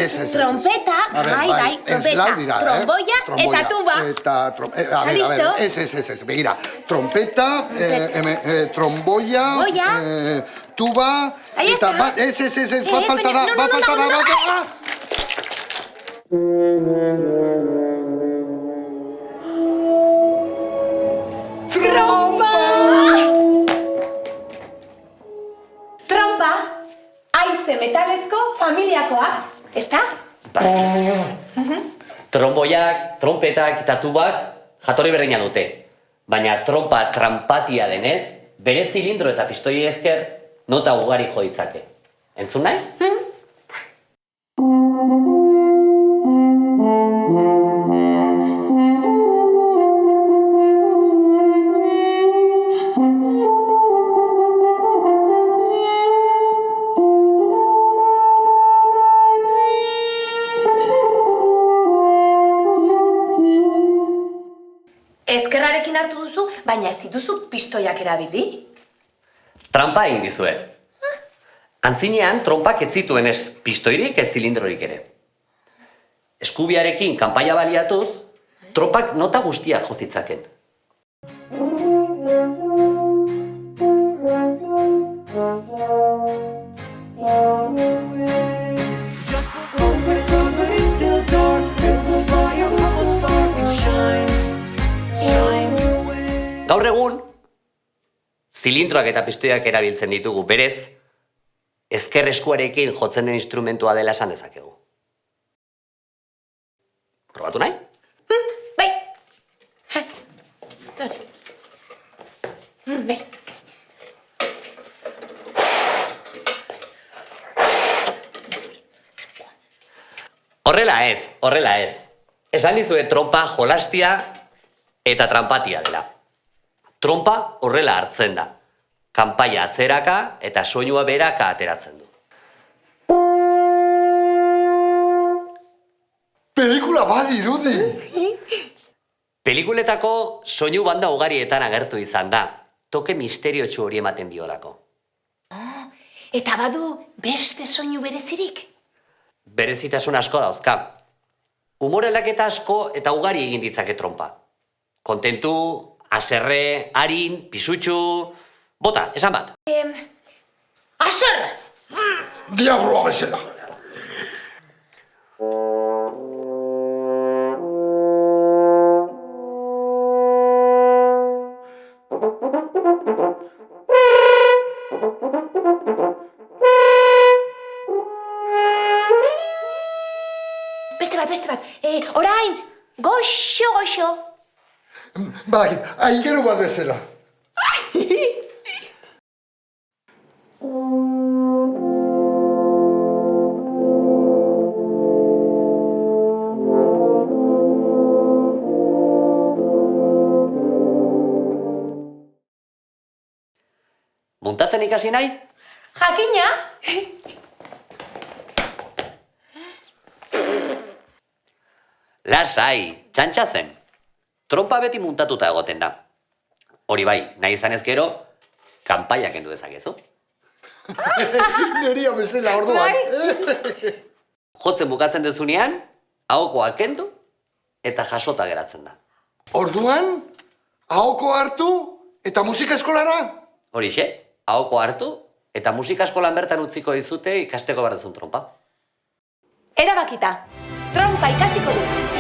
Trompeta, bai, trompeta, tromboia eta tuba. Ez, begira. Trompeta, tromboia, tuba, eta... Ez, bat falta da. Trompa, haize metalezko familiakoa, ezta? Tromboiak, trompetak eta tubak jatorri berdina dute. Baina trompa trampatia denez, bere zilindro eta pistoi esker nota ugari jo ditzake. Entzun nahi? Ezkerrarekin hartu duzu, baina ez dituzu pistoiak erabili? Trampa egin dizuet. Antzinean, trompak ez zituen ez pistoirik ez zilindrorik ere. Eskubiarekin kanpaia baliatuz, trompak nota guztiak jo zitzaken. Gaur egun, zilindroak eta pistoiak erabiltzen ditugu, berez, ezker eskuarekin jotzen den instrumentua dela esan dezakegu. Probatu nahi? Bai. Bai. Horrela ez. Esan dizuet trompa jolastia eta trampatia dela. Trompa horrela hartzen da. Kanpaia atzeraka eta soinua beraka ateratzen du. Pelikula badirudi! Pelikuletako soinu banda ugarietan agertu izan da. Toke misteriotsu hori ematen diolako. Eta badu beste soinu berezirik? Berezitasun asko dauzka. Umore aldaketa asko eta ugari egin ditzake trompa. Kontentu, haserre, arin, pisutxu... Bota, esan bat. Haserre! Diabloa bezala! Beste bat. Orain, goxo. Badakit, aingeru bat bezala. Muntatzen ikasi nahi? Jakina? Lasai, txantxa zen. Trompa beti muntatuta egoten da. Hori bai, nahi izanez gero, kanpaia kendu dezakezu. Neria bezala orduan. Jotzen bukatzen dezunean, ahokoa kendu eta jasota geratzen da. Orduan, ahoko hartu eta musika eskolara? Horixe, ahoko hartu eta musika eskolan bertan utziko dizute ikasteko behar duzun trompa. Erabakita, trompa ikasiko dut.